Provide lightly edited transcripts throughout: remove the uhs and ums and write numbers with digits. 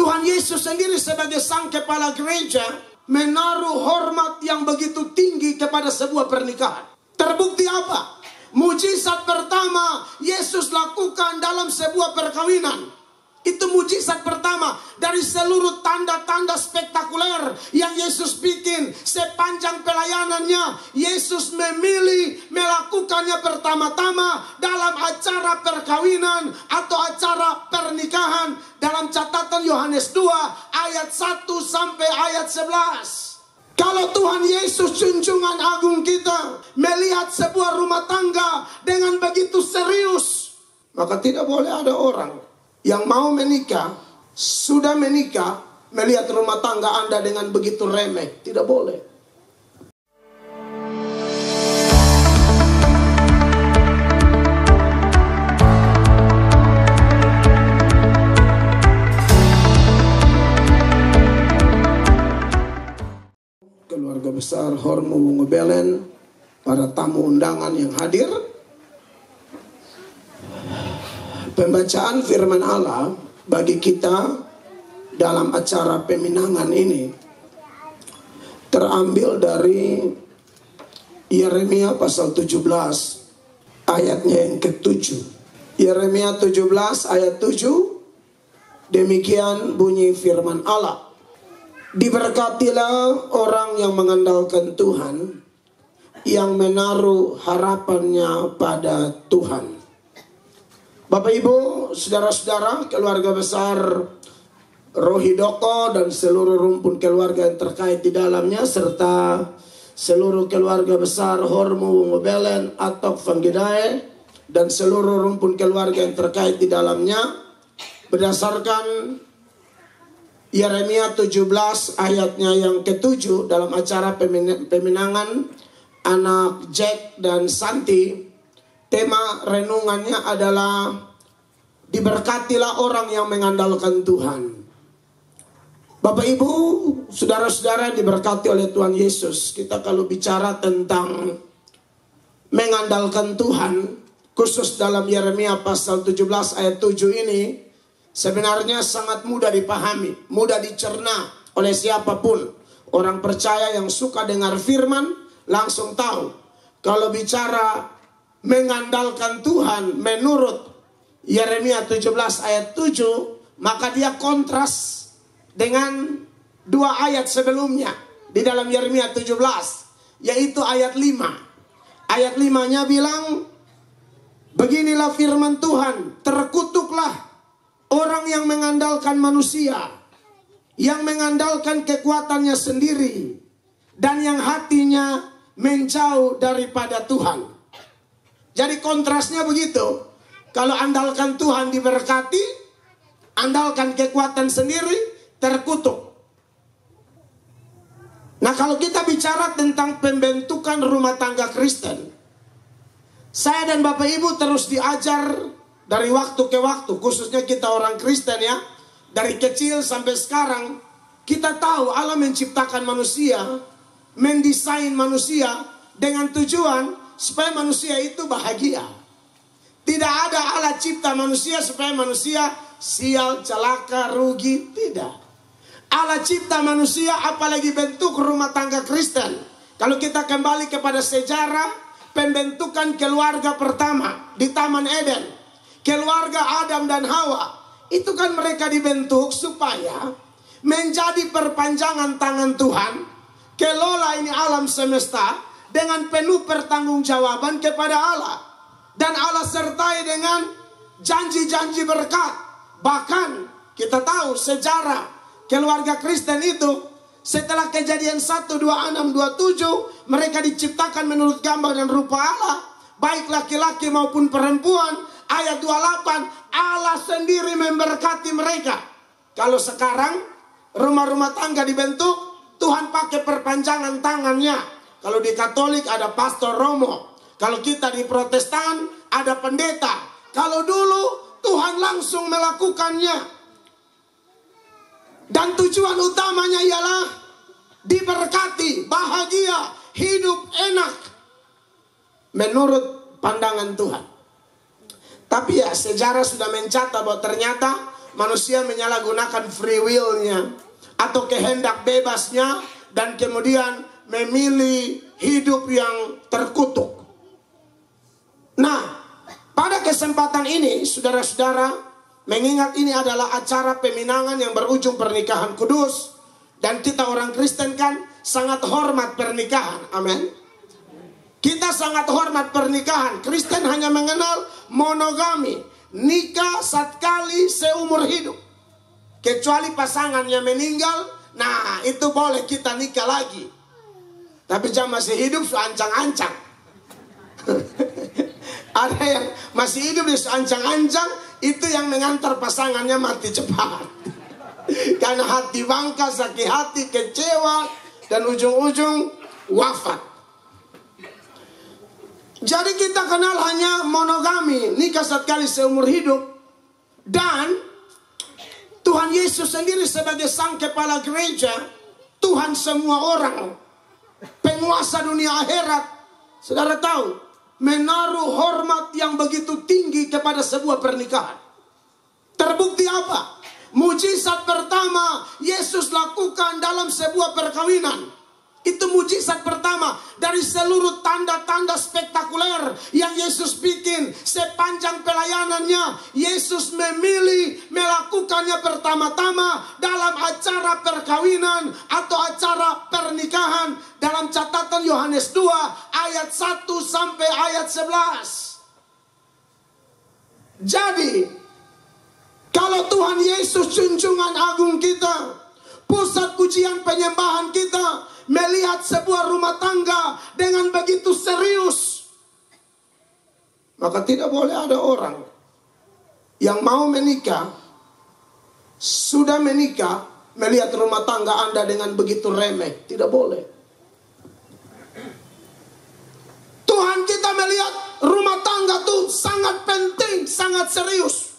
Tuhan Yesus sendiri sebagai sang kepala gereja menaruh hormat yang begitu tinggi kepada sebuah pernikahan. Terbukti apa? Mujizat pertama Yesus lakukan dalam sebuah perkawinan. Itu mujizat pertama dari seluruh tanda-tanda spektakuler yang Yesus bikin sepanjang pelayanannya. Yesus memilih melakukannya pertama-tama dalam acara perkawinan atau acara pernikahan. Dalam catatan Yohanes 2 ayat 1 sampai ayat 11. Kalau Tuhan Yesus junjungan agung kita melihat sebuah rumah tangga dengan begitu serius, maka tidak boleh ada orang yang mau menikah, sudah menikah, melihat rumah tangga Anda dengan begitu remeh. Tidak boleh. Keluarga besar Hormo Wongebelen, para tamu undangan yang hadir, pembacaan firman Allah bagi kita dalam acara peminangan ini terambil dari Yeremia pasal 17 ayatnya yang ke-7. Yeremia 17 ayat 7, demikian bunyi firman Allah. Diberkatilah orang yang mengandalkan Tuhan, yang menaruh harapannya pada Tuhan. Bapak Ibu, saudara-saudara, keluarga besar Rohidoko dan seluruh rumpun keluarga yang terkait di dalamnya, serta seluruh keluarga besar Hormo Wongebelen, Atok Vanggidae, dan seluruh rumpun keluarga yang terkait di dalamnya, berdasarkan Yeremia 17 ayatnya yang ke-7 dalam acara peminangan anak Jack dan Santi. Tema renungannya adalah diberkatilah orang yang mengandalkan Tuhan. Bapak Ibu, saudara-saudara yang diberkati oleh Tuhan Yesus, kita kalau bicara tentang mengandalkan Tuhan, khusus dalam Yeremia pasal 17 ayat 7 ini, sebenarnya sangat mudah dipahami, mudah dicerna oleh siapapun. Orang percaya yang suka dengar firman langsung tahu. Kalau bicara mengandalkan Tuhan menurut Yeremia 17 ayat 7, maka dia kontras dengan dua ayat sebelumnya di dalam Yeremia 17, yaitu ayat 5. Ayat 5-nya bilang, beginilah firman Tuhan, terkutuklah orang yang mengandalkan manusia, yang mengandalkan kekuatannya sendiri, dan yang hatinya menjauh daripada Tuhan. Jadi kontrasnya begitu. Kalau andalkan Tuhan diberkati, andalkan kekuatan sendiri terkutuk. Nah, kalau kita bicara tentang pembentukan rumah tangga Kristen, saya dan Bapak Ibu terus diajar dari waktu ke waktu, khususnya kita orang Kristen ya, dari kecil sampai sekarang, kita tahu Allah menciptakan manusia, mendesain manusia dengan tujuan supaya manusia itu bahagia. Tidak ada Allah cipta manusia supaya manusia sial, celaka, rugi. Tidak. Allah cipta manusia, apalagi bentuk rumah tangga Kristen. Kalau kita kembali kepada sejarah pembentukan keluarga pertama di Taman Eden, keluarga Adam dan Hawa, itu kan mereka dibentuk supaya menjadi perpanjangan tangan Tuhan, kelola ini alam semesta dengan penuh pertanggungjawaban kepada Allah. Dan Allah sertai dengan janji-janji berkat. Bahkan kita tahu sejarah keluarga Kristen itu, setelah kejadian 1, 2, 6, 27, mereka diciptakan menurut gambar dan rupa Allah, baik laki-laki maupun perempuan. Ayat 28, Allah sendiri memberkati mereka. Kalau sekarang rumah-rumah tangga dibentuk, Tuhan pakai perpanjangan tangannya. Kalau di Katolik ada Pastor Romo, kalau kita di Protestan ada pendeta. Kalau dulu Tuhan langsung melakukannya. Dan tujuan utamanya ialah diberkati, bahagia, hidup enak menurut pandangan Tuhan. Tapi ya, sejarah sudah mencatat bahwa ternyata manusia menyalahgunakan free will-nya atau kehendak bebasnya dan kemudian memilih hidup yang terkutuk. Nah, pada kesempatan ini, saudara-saudara, mengingat ini adalah acara peminangan yang berujung pernikahan kudus, dan kita orang Kristen kan sangat hormat pernikahan. Amin. Kita sangat hormat pernikahan. Kristen hanya mengenal monogami, nikah sekali seumur hidup. Kecuali pasangannya meninggal, nah itu boleh kita nikah lagi. Tapi jam masih hidup ancang-ancang. Ada yang masih hidup di ancang-ancang, itu yang mengantar pasangannya mati cepat. Karena hati bangka, sakit hati, kecewa, dan ujung-ujung wafat. Jadi kita kenal hanya monogami, nikah sekali seumur hidup. Dan Tuhan Yesus sendiri sebagai sang kepala gereja, Tuhan semua orang, penguasa dunia akhirat, saudara tahu, menaruh hormat yang begitu tinggi kepada sebuah pernikahan. Terbukti apa? Mujizat pertama Yesus lakukan dalam sebuah perkawinan. Itu mujizat pertama dari seluruh tanda-tanda spektakuler yang Yesus bikin sepanjang pelayanannya. Yesus memilih melakukannya pertama-tama dalam acara perkawinan atau acara pernikahan. Dalam catatan Yohanes 2 ayat 1 sampai ayat 11. Jadi, kalau Tuhan Yesus junjungan agung kita, pusat pujian penyembahan kita, melihat sebuah rumah tangga dengan begitu serius, maka tidak boleh ada orang yang mau menikah, sudah menikah, melihat rumah tangga Anda dengan begitu remeh. Tidak boleh. Tuhan kita melihat rumah tangga itu sangat penting, sangat serius.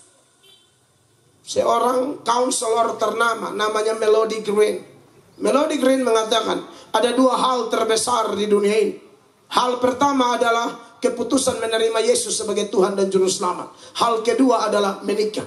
Seorang kaunselor ternama namanya Melody Green. Melody Green mengatakan ada dua hal terbesar di dunia ini. Hal pertama adalah keputusan menerima Yesus sebagai Tuhan dan Juru Selamat. Hal kedua adalah menikah.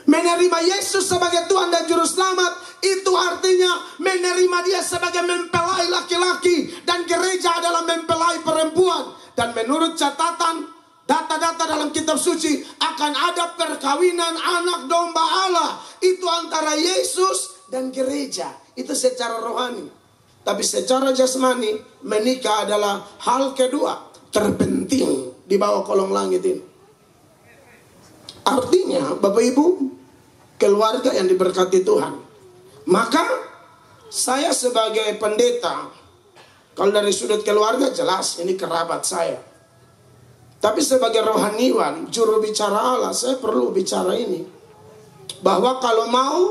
Menerima Yesus sebagai Tuhan dan Juru Selamat itu artinya menerima Dia sebagai mempelai laki-laki, dan gereja adalah mempelai perempuan. Dan menurut catatan data-data dalam kitab suci akan ada perkawinan anak domba Allah. Itu antara Yesus dan gereja. Itu secara rohani. Tapi secara jasmani, menikah adalah hal kedua terpenting di bawah kolong langit ini. Artinya, Bapak Ibu, keluarga yang diberkati Tuhan. Maka saya sebagai pendeta, kalau dari sudut keluarga jelas ini kerabat saya. Tapi sebagai rohaniwan, juru bicara Allah, saya perlu bicara ini. Bahwa kalau mau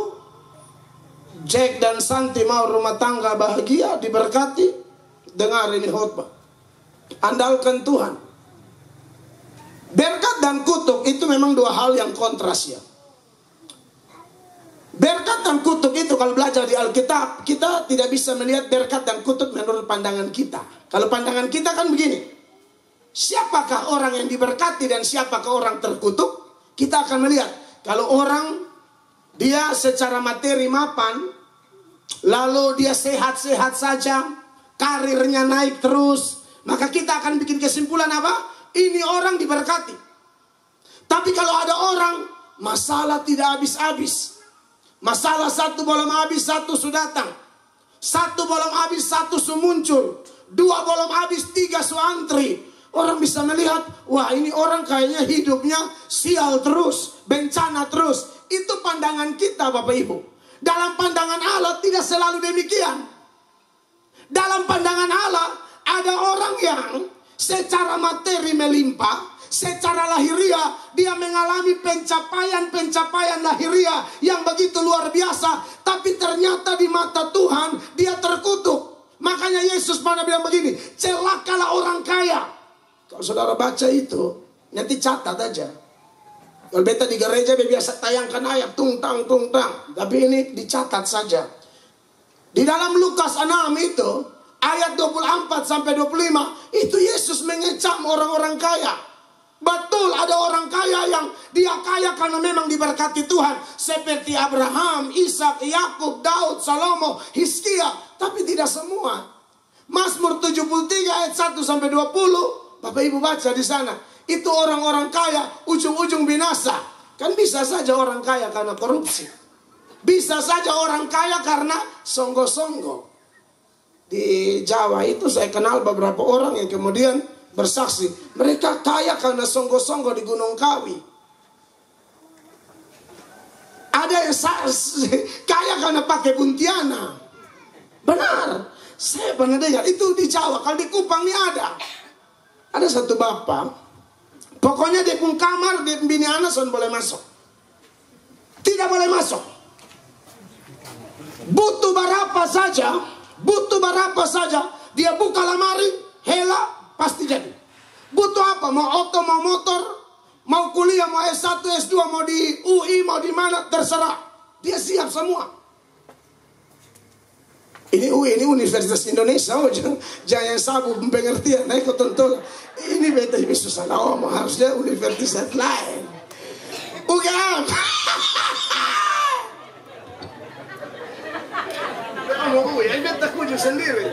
Jack dan Santi mau rumah tangga bahagia, diberkati, dengar ini khotbah. Andalkan Tuhan. Berkat dan kutuk itu memang dua hal yang kontras ya. Berkat dan kutuk itu kalau belajar di Alkitab, kita tidak bisa melihat berkat dan kutuk menurut pandangan kita. Kalau pandangan kita kan begini. Siapakah orang yang diberkati dan siapakah orang terkutuk? Kita akan melihat. Kalau orang dia secara materi mapan, lalu dia sehat-sehat saja, karirnya naik terus, maka kita akan bikin kesimpulan apa? Ini orang diberkati. Tapi kalau ada orang masalah tidak habis-habis, masalah satu belum habis, satu sudah datang, satu belum habis, satu muncul, dua belum habis, tiga antri, orang bisa melihat, wah ini orang kayaknya hidupnya sial terus, bencana terus. Itu pandangan kita Bapak Ibu. Dalam pandangan Allah tidak selalu demikian. Dalam pandangan Allah ada orang yang secara materi melimpah, secara lahiriah dia mengalami pencapaian-pencapaian lahiriah yang begitu luar biasa, tapi ternyata di mata Tuhan dia terkutuk. Makanya Yesus pernah bilang begini, celakalah orang kaya. Kalau saudara baca itu, nanti catat aja. Kalau beta di gereja biasa tayangkan ayat tungtang. Tapi ini dicatat saja. Di dalam Lukas 6 itu ayat 24 sampai 25 itu Yesus mengecam orang-orang kaya. Betul, ada orang kaya yang dia kaya karena memang diberkati Tuhan. Seperti Abraham, Ishak, Yakub, Daud, Salomo, Hizkia. Tapi tidak semua. Mazmur 73 ayat 1-20. Bapak Ibu baca di sana. Itu orang-orang kaya, ujung-ujung binasa. Kan bisa saja orang kaya karena korupsi. Bisa saja orang kaya karena songgo-songgo. Di Jawa itu saya kenal beberapa orang yang kemudian bersaksi. Mereka kaya karena songgo-songgo di Gunung Kawi. Ada yang kaya karena pakai buntiana. Benar. Saya pernah dengar. Itu di Jawa. Kalau di Kupang ini ada. Ada satu bapak. Pokoknya di pun kamar, di bini anak boleh masuk. Tidak boleh masuk. Butuh berapa saja, dia buka lemari, hela, pasti jadi. Butuh apa? Mau auto, mau motor, mau kuliah, mau S1, S2, mau di UI, mau di mana, terserah. Dia siap semua. Ini UI, ini Universitas Indonesia. Oh, jangan sabu pengertian. Nah, ikut tentu. Ini beta susah ngomong. Harusnya universitas lain. UGM. Ngomong UI, beta kuju sendiri.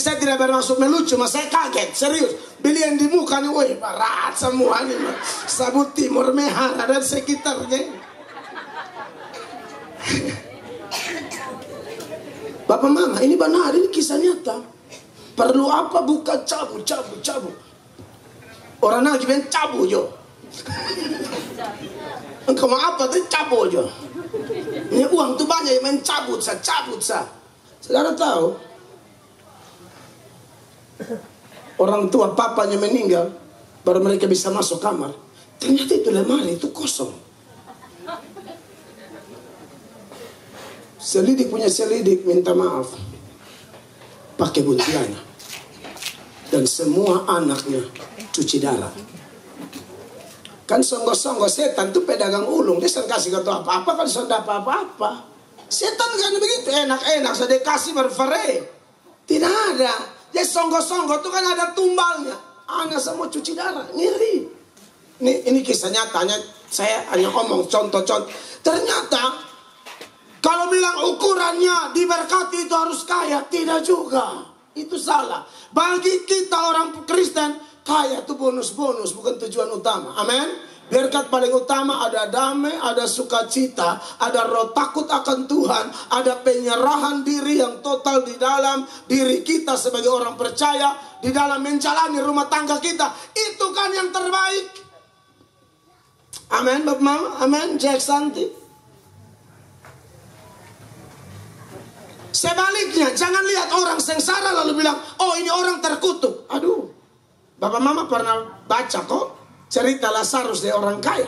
Saya tidak bermaksud melucu, mas saya kaget, serius. Beli yang di muka nih, woi, berat semua nih. Sabut Timur Mehara dan sekitarnya. Bapak mama, ini benar, ini kisah nyata. Perlu apa buka cabut. Orang lagi bilang cabut jo. Engkau mau apa tuh cabut jo. Ini uang tuh banyak yang main cabut sa. Saudara tahu? Orang tua papanya meninggal, baru mereka bisa masuk kamar. Ternyata itu lemari itu kosong. Selidik punya selidik minta maaf. Pakai buntiana. Dan semua anaknya cuci darah. Kan songgo-songgo setan tuh pedagang ulung. Dia sering kasih kata apa-apa kan sudah apa-apa. Setan kan begitu enak-enak. Saya kasih berfere. Tidak ada. Dia songgo-songgo tuh kan ada tumbalnya. Anak semua cuci darah. Ngeri. Ini kisah nyatanya. Saya hanya ngomong contoh-contoh. Ternyata kalau bilang ukurannya diberkati itu harus kaya, tidak juga. Itu salah. Bagi kita orang Kristen, kaya itu bonus-bonus, bukan tujuan utama. Amin. Berkat paling utama ada damai, ada sukacita, ada roh takut akan Tuhan, ada penyerahan diri yang total di dalam diri kita sebagai orang percaya, di dalam menjalani rumah tangga kita. Itu kan yang terbaik. Amin, Bapak Mama. Amin, Jack Santi. Sebaliknya, jangan lihat orang sengsara lalu bilang, oh ini orang terkutuk. Aduh, Bapak Mama pernah baca kok cerita Lazarus dari orang kaya.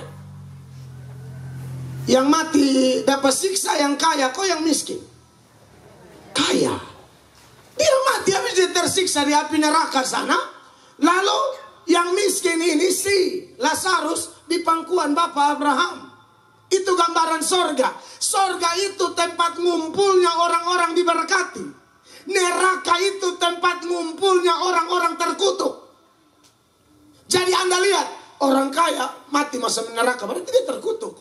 Yang mati dapat siksa yang kaya, kok yang miskin? Kaya. Dia mati habis dia tersiksa di api neraka sana. Lalu yang miskin ini si Lazarus di pangkuan Bapak Abraham. Itu gambaran sorga. Sorga itu tempat ngumpulnya orang-orang diberkati. Neraka itu tempat ngumpulnya orang-orang terkutuk. Jadi Anda lihat, orang kaya mati masuk neraka, berarti dia terkutuk.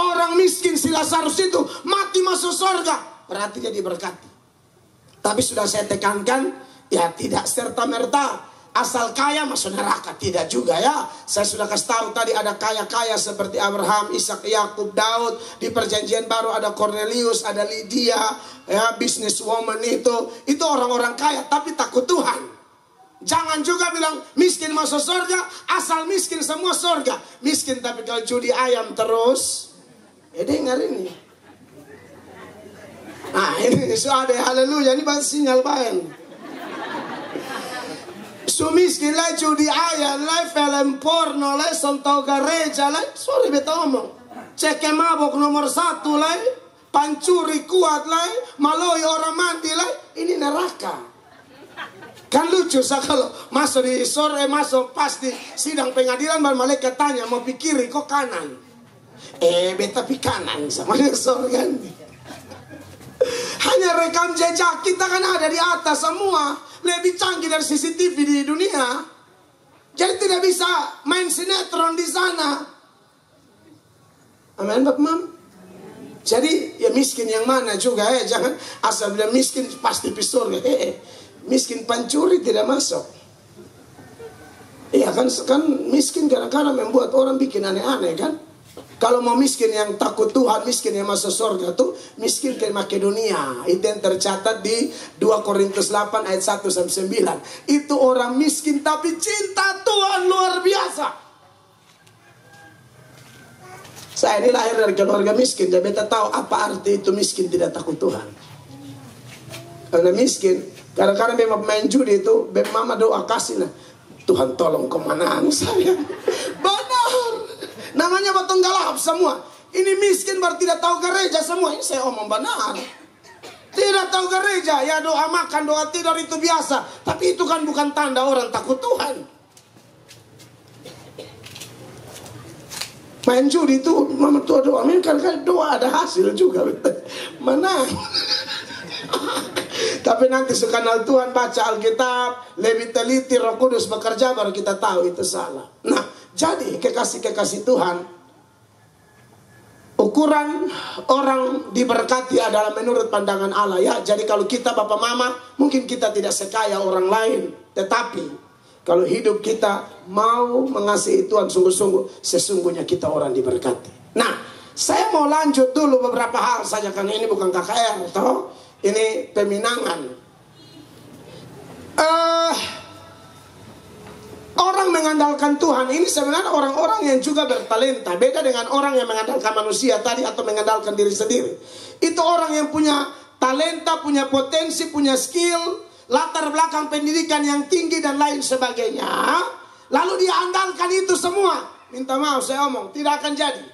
Orang miskin si Lazarus itu mati masuk sorga, berarti dia diberkati. Tapi sudah saya tekankan, ya tidak serta-merta asal kaya masuk neraka, tidak juga ya. Saya sudah kasih tahu tadi ada kaya-kaya seperti Abraham, Ishak, Yakub, Daud. Di perjanjian baru ada Cornelius, ada Lydia, ya businesswoman itu orang-orang kaya tapi takut Tuhan. Jangan juga bilang miskin masuk surga, asal miskin semua surga. Miskin tapi kalau judi ayam terus, ya dengar ini. Nah ini sudah haleluya, ini bahas sinyal bayan. Sumiskin lah judi ayam, lah film porno, lah sontau gereja, lah sorry beta ngomong. Cek mabok nomor 1 lah, pancuri kuat lah, maloi orang mandi lah, ini neraka. Kan lucu kalau masuk di sore masuk pasti sidang pengadilan baru malaikat tanya mau pikiri kok kanan. Beta pi kanan sama dia sorgan. Hanya rekam jejak kita kan ada di atas semua. lebih canggih dari CCTV di dunia. Jadi tidak bisa main sinetron di sana. Amin, Bapak Mam. Jadi ya miskin yang mana juga jangan asal bilang miskin pasti di surga. Miskin pencuri tidak masuk. Iya kan miskin kadang-kadang membuat orang bikin aneh-aneh kan. Kalau mau miskin yang takut Tuhan, miskin yang masuk surga tuh miskin ke Makedonia. Itu yang tercatat di 2 Korintus 8 ayat 1 sampai 9. Itu orang miskin tapi cinta Tuhan luar biasa. Saya ini lahir dari keluarga miskin, jadi beta tahu apa arti itu miskin tidak takut Tuhan. Karena miskin, kadang-kadang memang main judi itu, mama doa kasih nah, Tuhan tolong kemenang saya. Benar. Namanya batang galap semua. Ini miskin baru tidak tahu gereja semua. Ini saya omong benar. Tidak tahu gereja, ya doa makan, doa tidur itu biasa. Tapi itu kan bukan tanda orang takut Tuhan. Main judi itu mama tua doa, kan doa ada hasil juga. Menang. Tapi nanti sekenal Tuhan baca Alkitab, lebih teliti Roh Kudus bekerja baru kita tahu itu salah. Nah, jadi kekasih-kekasih Tuhan, ukuran orang diberkati adalah menurut pandangan Allah ya. Jadi kalau kita Bapak Mama, mungkin kita tidak sekaya orang lain, tetapi kalau hidup kita mau mengasihi Tuhan sungguh-sungguh, sesungguhnya kita orang diberkati. Nah, saya mau lanjut dulu beberapa hal saja karena ini bukan KKR, toh ini peminangan. Orang mengandalkan Tuhan ini sebenarnya orang-orang yang juga bertalenta. Beda dengan orang yang mengandalkan manusia tadi atau mengandalkan diri sendiri. Itu orang yang punya talenta, punya potensi, punya skill, latar belakang pendidikan yang tinggi dan lain sebagainya. Lalu dia andalkan itu semua. Minta maaf saya omong, tidak akan jadi.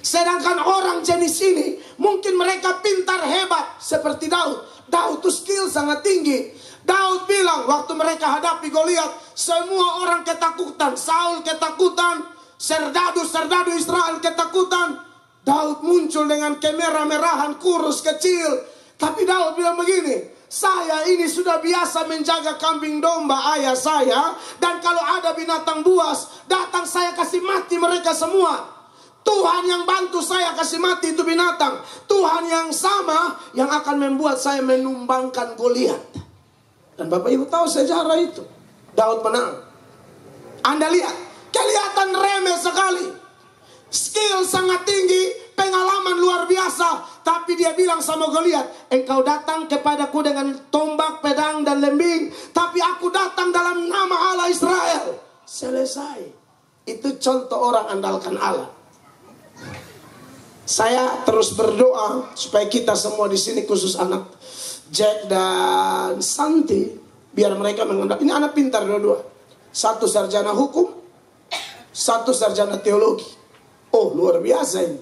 Sedangkan orang jenis ini mungkin mereka pintar hebat seperti Daud. Daud itu skill sangat tinggi. Daud bilang waktu mereka hadapi Goliat, semua orang ketakutan. Saul ketakutan, serdadu-serdadu Israel ketakutan. Daud muncul dengan kemerah-merahan, kurus, kecil. Tapi Daud bilang begini, saya ini sudah biasa menjaga kambing domba ayah saya. Dan kalau ada binatang buas datang, saya kasih mati mereka semua. Tuhan yang bantu saya kasih mati itu binatang. Tuhan yang sama yang akan membuat saya menumbangkan Goliat. Dan Bapak Ibu tahu sejarah itu. Daud menang. Anda lihat, kelihatan remeh sekali. Skill sangat tinggi, pengalaman luar biasa. Tapi dia bilang sama Goliat, engkau datang kepadaku dengan tombak, pedang, dan lembing. Tapi aku datang dalam nama Allah Israel. Selesai. Itu contoh orang andalkan Allah. Saya terus berdoa supaya kita semua di sini, khusus anak Jack dan Santi, biar mereka mengenal. Ini anak pintar dua-dua. Satu sarjana hukum, satu sarjana teologi. Oh, luar biasa ini.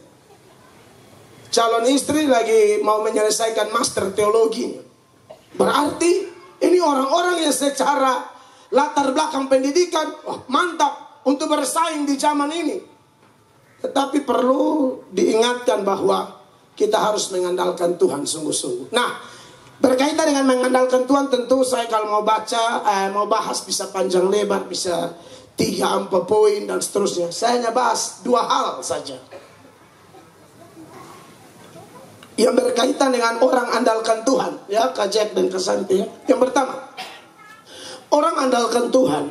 Calon istri lagi mau menyelesaikan master teologi. Berarti ini orang-orang yang secara latar belakang pendidikan mantap untuk bersaing di zaman ini. Tetapi perlu diingatkan bahwa kita harus mengandalkan Tuhan sungguh-sungguh. Nah, berkaitan dengan mengandalkan Tuhan, tentu saya kalau mau baca, mau bahas bisa panjang lebar, bisa 3-4 poin dan seterusnya. Saya hanya bahas 2 hal saja yang berkaitan dengan orang andalkan Tuhan, ya, Kak Jack dan Kak Santi. Ya. Yang pertama, orang andalkan Tuhan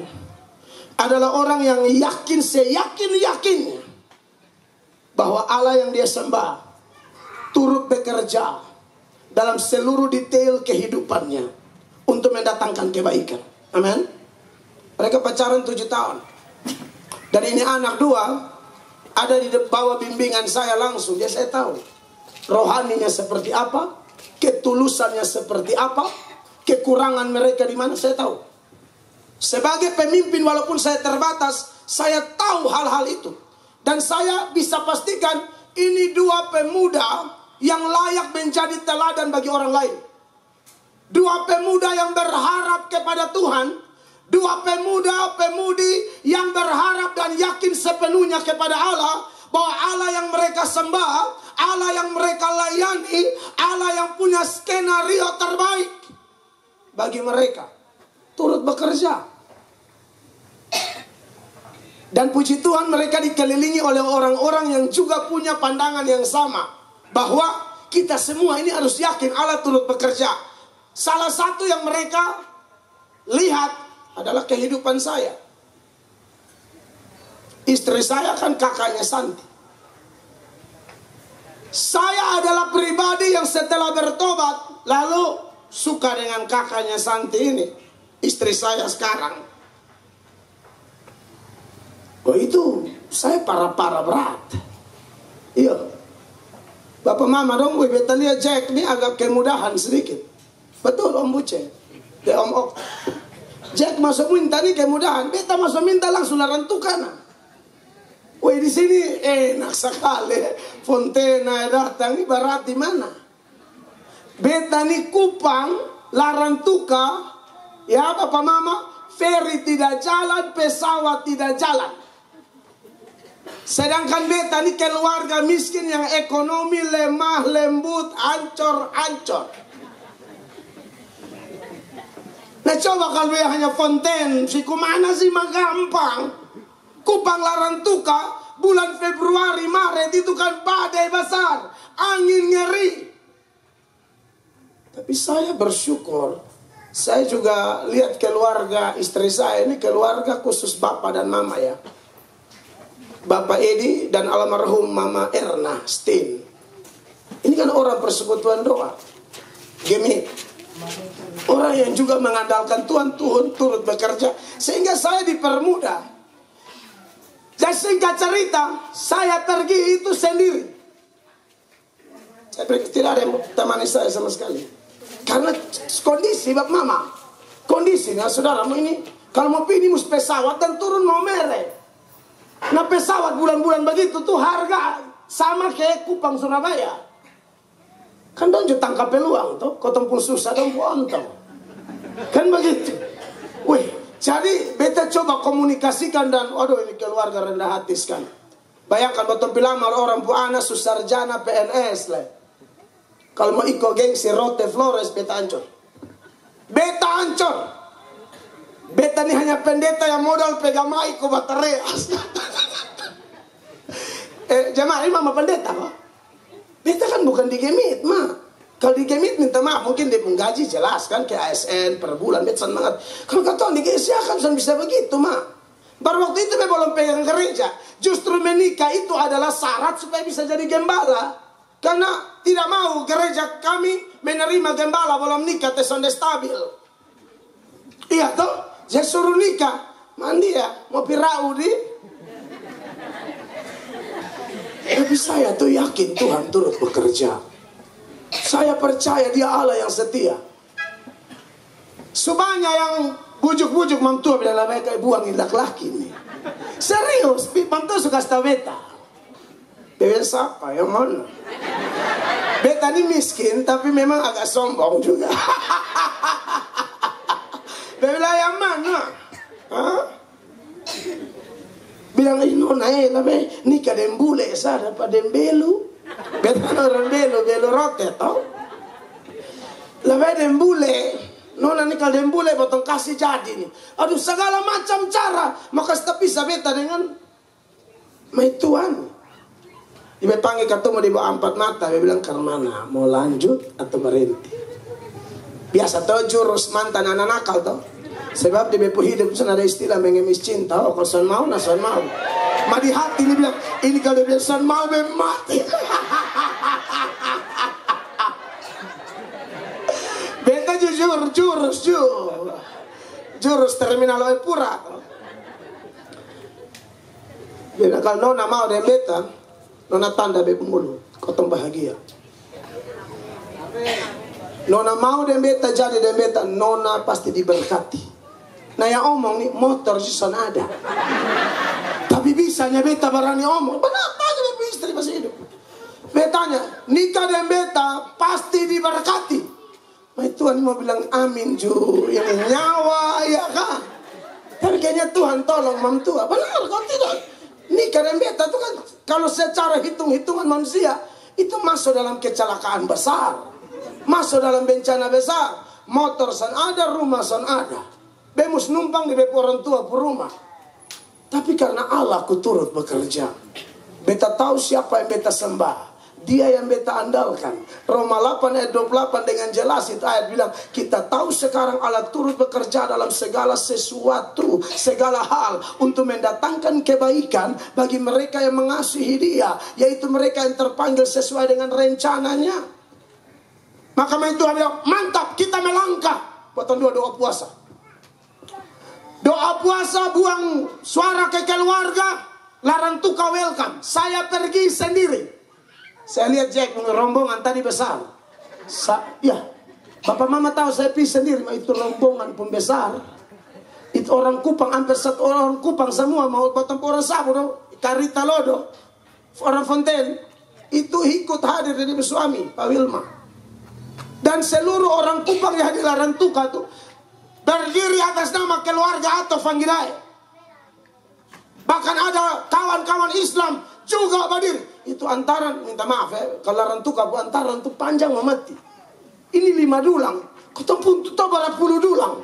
adalah orang yang yakin, seyakin-yakinnya bahwa Allah yang dia sembah turut bekerja dalam seluruh detail kehidupannya untuk mendatangkan kebaikan. Amin. Mereka pacaran 7 tahun. Dan ini anak 2 ada di bawah bimbingan saya langsung. Dia saya tahu rohaninya seperti apa, ketulusannya seperti apa, kekurangan mereka di mana saya tahu. Sebagai pemimpin walaupun saya terbatas, saya tahu hal-hal itu. Dan saya bisa pastikan ini 2 pemuda yang layak menjadi teladan bagi orang lain. 2 pemuda yang berharap kepada Tuhan. 2 pemuda-pemudi yang berharap dan yakin sepenuhnya kepada Allah. Bahwa Allah yang mereka sembah, Allah yang mereka layani, Allah yang punya skenario terbaik bagi mereka. turut bekerja. Dan puji Tuhan mereka dikelilingi oleh orang-orang yang juga punya pandangan yang sama. Bahwa kita semua ini harus yakin Allah turut bekerja. Salah satu yang mereka lihat adalah kehidupan saya. Istri saya kan kakaknya Santi. Saya adalah pribadi yang setelah bertobat lalu suka dengan kakaknya Santi ini, istri saya sekarang. Oh itu saya para berat. Iya. Bapak mama dong, beta lihat Jack ini agak kemudahan sedikit. Betul Om Buce, Om Ok. Jack masuk minta nih kemudahan, beta masuk minta langsung larantukan. Woi di sini enak sekali. Fontena datang ini barat di mana? Beta nih Kupang, Larantuka, ya Bapak Mama, ferry tidak jalan, pesawat tidak jalan. Sedangkan beta nih keluarga miskin yang ekonomi lemah, lembut, ancor-ancor. Nah coba kalau dia hanya fonten, si kumana sih mah gampang. Kupang Larantuka, bulan Februari, Maret itu kan badai besar, angin ngeri. Tapi saya bersyukur, saya juga lihat keluarga istri saya ini keluarga khusus bapak dan mama ya. Bapak Edi dan almarhum Mama Erna Stin. Ini kan orang persekutuan doa. Gemit. Orang yang juga mengandalkan Tuhan turut bekerja. Sehingga saya dipermudah. Dan singkat cerita, saya pergi itu sendiri. Saya pergi, tidak ada yang temani saya sama sekali. Karena kondisi Bapak Mama. Kondisinya saudaramu ini, kalau mau pilih mus pesawat dan turun mau merek. Nah pesawat bulan-bulan begitu tuh harga sama kayak Kupang Surabaya. Kan dong tangkap peluang tuh, kotong pun susah dong ontong. Kan begitu. Wih, jadi beta coba komunikasikan dan waduh ini keluarga rendah hati sekali. Bayangkan betul bilang orang puana susarjana PNS lah. Kalau mau ikut gengsi Rote Flores beta ancur. Beta ancur. Beta ini hanya pendeta yang modal pegang mic ke baterai. Jemaah ini mama pendeta kok. Beta kan bukan di Gemit mah. Kalau di Gemit minta maaf mungkin dia menggaji jelas kan ke ASN per bulan beta senang banget. Kalau kata di GSA kan bisa begitu mah. Baru waktu itu beta belum pegang gereja. Justru menikah itu adalah syarat supaya bisa jadi gembala. Karena tidak mau gereja kami menerima gembala belum nikah tesonde stabil. Iya toh? Saya suruh nikah, mandi ya, mau pirau di. Tapi saya tuh yakin Tuhan turut bekerja. Saya percaya Dia Allah yang setia. Subanya yang bujuk-bujuk mamtua bilang mereka buangin laki-laki ini. Serius, mamtua suka stau beta. Beta siapa yang mana? Beta ini miskin tapi memang agak sombong juga. Dia bilang yang mana? Hah? Bilang ini nona lah be, nikah dembule sa dapat dembelu. Betul orang belu rote tau. Lah be dembule, nona nikah dembule potong kasih jadi nih. Aduh segala macam cara, maka bisa beta dengan maituan. Dia panggil ketemu di bawah 4 mata, dia bilang Karmana mau lanjut atau berhenti? Biasa tuh jurus mantan anak nakal tuh. Sebab di bepo hidup sana ada istilah mengemis cinta. Oh kalau son mau, nah son mau. Ma di hati ini bilang, ini kalau dia bilang son mau mati. Beta jurus terminal Pura. Bila kalau nona mau dan beta, nona tanda bepo mulu, kotong bahagia. Nona mau dan beta jadi dan beta, nona pasti diberkati. Nah yang omong nih motor sih son ada. Tapi bisanya beta berani omong. Kenapa aja beta istri masih hidup? Betanya nikah dan beta pasti diberkati. Nah Tuhan mau bilang amin ju. Ini nyawa ya kan. Tapi kayaknya Tuhan tolong mamtua. Benar kau tidak? Nikah dan beta itu kan kalau secara hitung-hitungan manusia itu masuk dalam kecelakaan besar. Masuk dalam bencana besar. Motor son ada, rumah son ada. Bemus numpang di bep orang tua per rumah. Tapi karena Allah ku turut bekerja. Beta tahu siapa yang beta sembah. Dia yang beta andalkan. Roma 8 ayat 28 dengan jelas itu ayat bilang, kita tahu sekarang Allah turut bekerja dalam segala sesuatu, segala hal untuk mendatangkan kebaikan bagi mereka yang mengasihi Dia, yaitu mereka yang terpanggil sesuai dengan rencananya. Maka Tuhan bilang, mantap, kita melangkah. Buatan doa puasa. Doa puasa, buang suara ke keluarga, larang tukar welcome. Saya pergi sendiri. Saya lihat Jack rombongan tadi besar. Ya, Bapak Mama tahu saya pergi sendiri. Itu rombongan pun besar. Itu orang Kupang, hampir satu orang Kupang semua. Mau potong orang Sabu, Karita Lodo, orang Fontaine. Itu ikut hadir dari suami, Pak Wilma. Dan seluruh orang Kupang yang hadir larang tukar itu berdiri atas nama keluarga atau Fanggirai. Bahkan ada kawan-kawan Islam juga berdiri. Itu antaran, minta maaf ya, kalau rantuka bu antaran itu panjang mati. Ini 5 dulang, ketemu tuh berapa puluh dulang.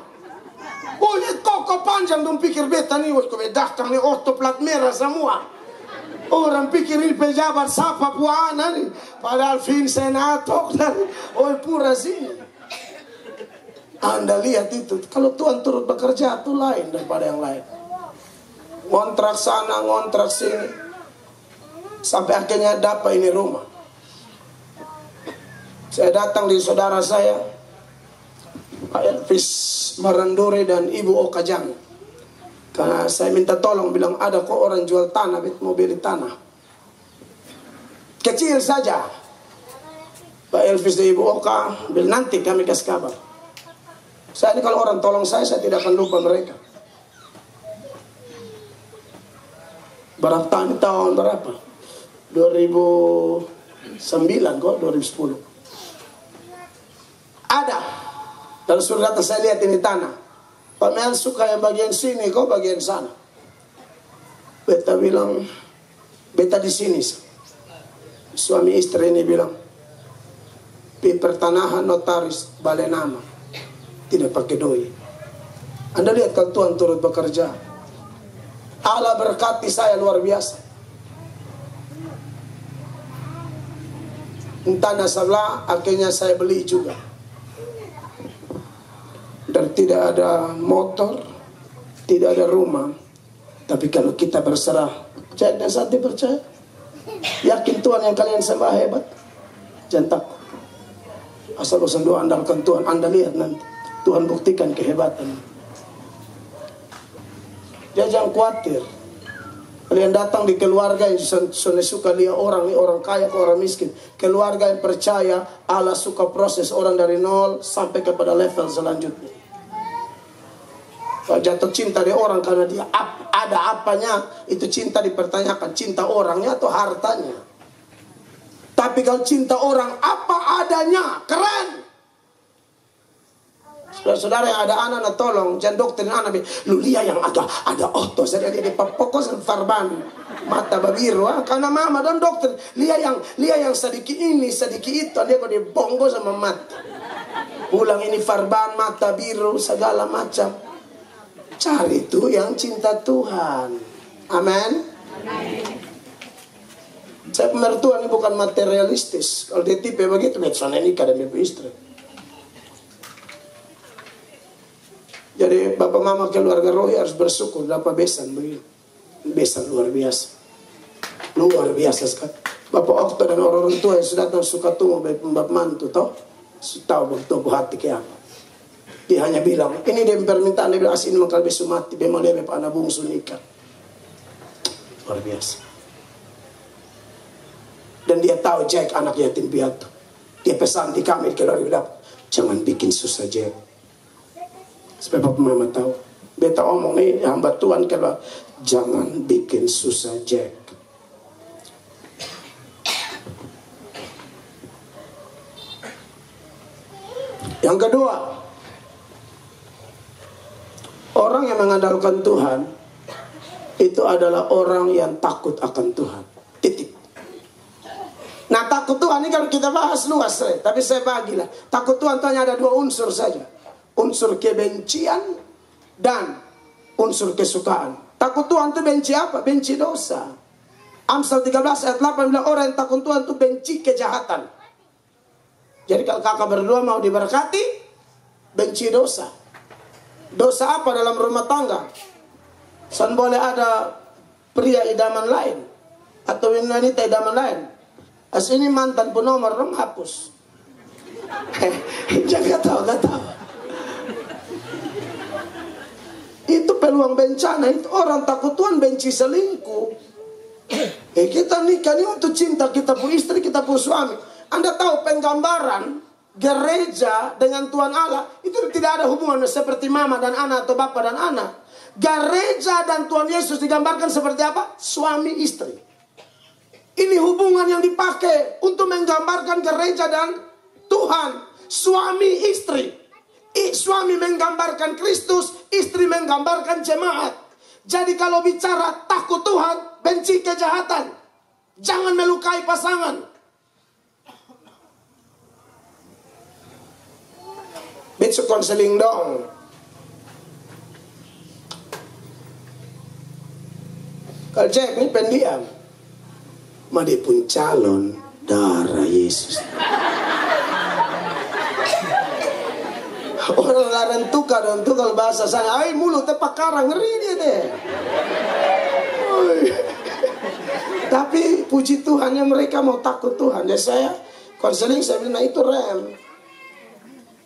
Oh ini kok panjang dong pikir beta nih, kau bedahkan nih oto plat merah semua. Orang pikir ini pejabat siapa puana nih, padahal Vincent Atok dan pura sini. Anda lihat itu, kalau Tuhan turut bekerja itu lain daripada yang lain. Ngontrak sana, ngontrak sini. Sampai akhirnya dapat ini rumah. Saya datang di saudara saya, Pak Elvis Marandore dan Ibu Okajang. Karena saya minta tolong, bilang ada kok orang jual tanah, mau beli tanah. Kecil saja. Pak Elvis dan Ibu Oka bilang nanti kami kasih kabar. Saya ini kalau orang tolong saya tidak akan lupa mereka. Berapa tahun berapa? 2009 kok, 2010. Ada. Lalu sudah datang saya lihat ini tanah. Pak Mel suka yang bagian sini kok, bagian sana. Beta bilang, beta di sini. Suami istri ini bilang, di pertanahan notaris balai nama, tidak pakai doi. Anda lihat kalau Tuhan turut bekerja. Allah berkati saya luar biasa. Tanah sebelah akhirnya saya beli juga. Dan tidak ada motor, tidak ada rumah. Tapi kalau kita berserah, Jack dan Santi percaya, yakin Tuhan yang kalian sembah hebat, jangan takut. Asal bosan doa, andalkan Tuhan. Anda lihat nanti Tuhan buktikan kehebatan. Dia jangan khawatir. Kalian datang di keluarga yang suka lihat orang, orang kaya ke orang miskin. Keluarga yang percaya Allah suka proses orang dari nol sampai kepada level selanjutnya. Kalau jatuh cinta di orang karena dia ada apanya, itu cinta dipertanyakan. Cinta orangnya atau hartanya. Tapi kalau cinta orang apa adanya, keren. Saudara yang ada anak tolong, jangan doktrin anak. Lu lihat yang ada oto, saya di pokok farban mata babiru, karena mama dan dokter lihat yang sedikit ini sedikit itu, dia kok dibonggo sama mata. Pulang ini farban mata biru segala macam. Cari itu yang cinta Tuhan. Amin. Saya mertua ini bukan materialistis. Kalau dia tipe begitu, sana nikah dan istri. Jadi bapak mama keluarga Roy harus bersyukur dapat besan begini. Besan luar biasa. Luar biasa sekali. Bapak Okto dan orang tua yang sudah datang suka tunggu bapak mantu toh. Tahu betul hati ke apa. Dia hanya bilang, ini dia permintaan, dia bilang asin mengkal besu mati, dia mau dia bapak anak bungsu nikah. Luar biasa. Dan dia tahu Jack anak yatim piatu. Dia pesan di kami kalau dia bilang, jangan bikin susah Jack. Supaya bapak mama tahu. Beta omong nih hamba Tuhan kalau jangan bikin susah Jack. Yang kedua, orang yang mengandalkan Tuhan itu adalah orang yang takut akan Tuhan. Titik. Nah takut Tuhan ini kalau kita bahas luas, tapi saya bagilah. Takut Tuhan hanya ada 2 unsur saja. Unsur kebencian dan unsur kesukaan. Takut Tuhan itu benci apa? Benci dosa. Amsal 13 ayat 8 bilang orang yang takut Tuhan itu benci kejahatan. Jadi kalau kakak berdua mau diberkati, benci dosa. Dosa apa dalam rumah tangga? San boleh ada pria idaman lain atau wanita idaman lain. As ini mantan penomor dong hapus. Jangan tahu, gak tahu. Itu peluang bencana. Itu orang takut Tuhan benci selingkuh. Kita nikah ini untuk cinta kita pun istri, kita pun suami. Anda tahu penggambaran gereja dengan Tuhan Allah itu tidak ada hubungan seperti mama dan anak atau bapak dan anak. Gereja dan Tuhan Yesus digambarkan seperti apa? Suami istri. Ini hubungan yang dipakai untuk menggambarkan gereja dan Tuhan. Suami istri. Suami menggambarkan Kristus, istri menggambarkan jemaat. Jadi kalau bicara takut Tuhan, benci kejahatan. Jangan melukai pasangan. Besok konseling dong. Kalau Jack ini pendiam, mah dia pun calon darah Yesus. Orang laren tukar dan tukar bahasa sana. Ay mulut tepak karang ngeri dia deh. Tapi puji Tuhan yang mereka mau takut Tuhan. Ya saya konseling saya bilang itu rem.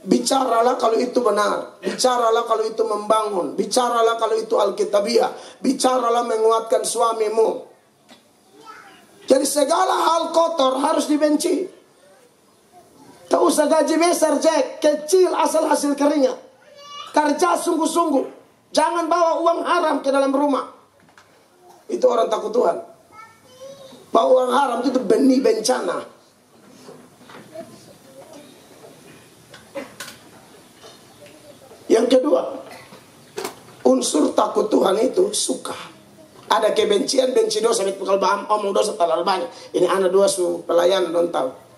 Bicaralah kalau itu benar. Bicaralah kalau itu membangun. Bicaralah kalau itu alkitabiah. Bicaralah menguatkan suamimu. Jadi segala hal kotor harus dibenci. Tak usah gaji besar Jack. Kecil asal hasil keringat. Kerja sungguh-sungguh. Jangan bawa uang haram ke dalam rumah. Itu orang takut Tuhan. Bawa uang haram itu benih bencana. Yang kedua, unsur takut Tuhan itu suka. Ada kebencian, benci dosa. Kalau omong dosa terlalu banyak. Ini anak dua pelayan don't tahu.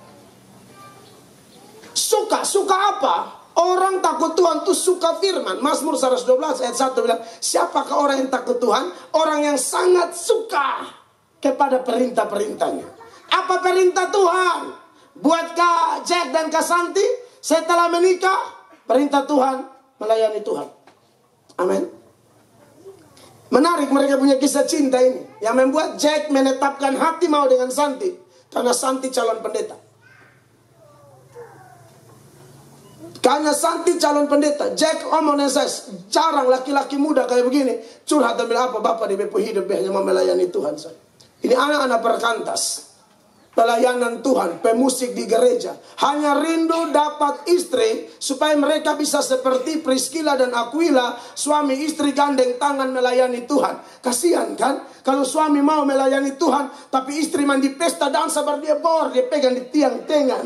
Suka apa? Orang takut Tuhan itu suka firman. Mazmur 112 ayat 1 bilang, siapakah orang yang takut Tuhan? Orang yang sangat suka kepada perintah-perintahnya. Apa perintah Tuhan? Buat Kak Jack dan Kak Santi setelah menikah, perintah Tuhan melayani Tuhan. Amin. Menarik mereka punya kisah cinta ini. Yang membuat Jack menetapkan hati mau dengan Santi. Karena Santi calon pendeta. Karena Santi calon pendeta. Jack omong dengan saya, jarang laki-laki muda kayak begini curhat dan bilang apa bapak di bepu hidup hanya mau melayani Tuhan saya. Ini anak-anak perkantas. Pelayanan Tuhan, pemusik di gereja. Hanya rindu dapat istri supaya mereka bisa seperti Priscilla dan Aquila, suami istri gandeng tangan melayani Tuhan. Kasihan kan? Kalau suami mau melayani Tuhan, tapi istri mandi pesta dansa dia bor, dia pegang di tiang tengah.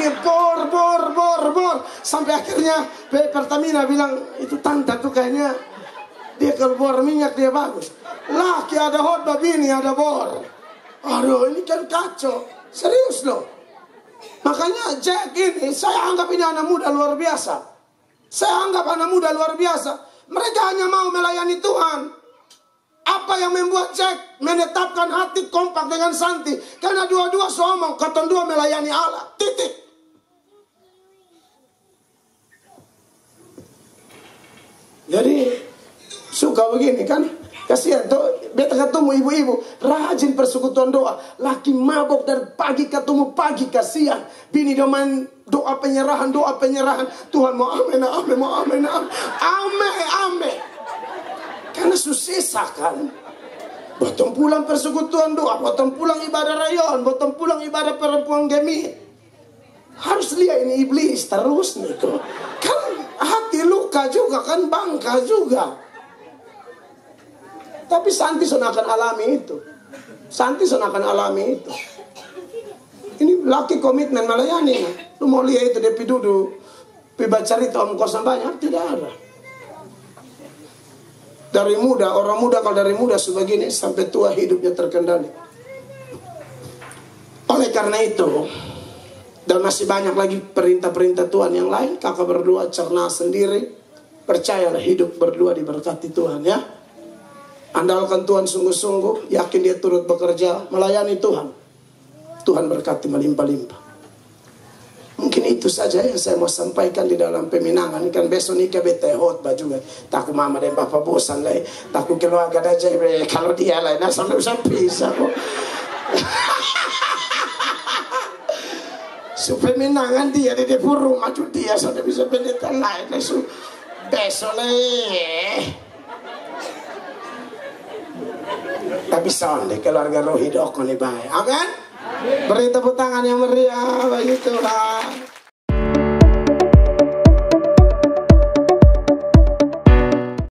Dia bor. Sampai akhirnya Pertamina bilang, itu tante tuh kayaknya dia kalau bor minyak dia bagus. Laki ada khotbah, bini ada bor. Aduh ini kan kacau. Serius loh. Makanya Jack ini saya anggap ini anak muda luar biasa. Saya anggap anak muda luar biasa. Mereka hanya mau melayani Tuhan. Apa yang membuat Jack menetapkan hati kompak dengan Santi? Karena dua-dua somong, kata dua melayani Allah. Titik. Jadi suka begini kan? Kasihan tuh, beta ketemu ibu-ibu rajin persekutuan doa. Laki mabok dari pagi ketemu pagi, kasihan. Bini dia main doa penyerahan. Tuhan mau amin. Karena susah kan. Botong pulang persekutuan doa, botong pulang ibadah rayon, botong pulang ibadah perempuan gemi. Harus lihat ini iblis terus nih kok. Kan hati luka juga kan, bangka juga. Tapi Santi akan alami itu. Ini laki komitmen melayani. Lu mau lihat itu dia duduk, baca cerita om kosan banyak, tidak ada. Dari muda, orang muda kalau dari muda sebegini sampai tua hidupnya terkendali. Oleh karena itu, dan masih banyak lagi perintah-perintah Tuhan yang lain, kakak berdua cerna sendiri. Percayalah hidup berdua diberkati Tuhan ya. Andalkan Tuhan sungguh-sungguh, yakin dia turut bekerja, melayani Tuhan. Tuhan berkati melimpah-limpah. Mungkin itu saja yang saya mau sampaikan di dalam peminangan. Kan besok nikah bete hot baju kan. Takut mama dan papa bosan lah. Takut keluarga aja kalau dia lah. Nah sampai bisa pisah kok. Supaya peminangan dia di rumah maju dia sudah bisa pendeta lain. Besok lah. Tapi sonde keluarga Rohidoko nih baik. Amin. Beri tepuk tangan yang meriah bagi Tuhan.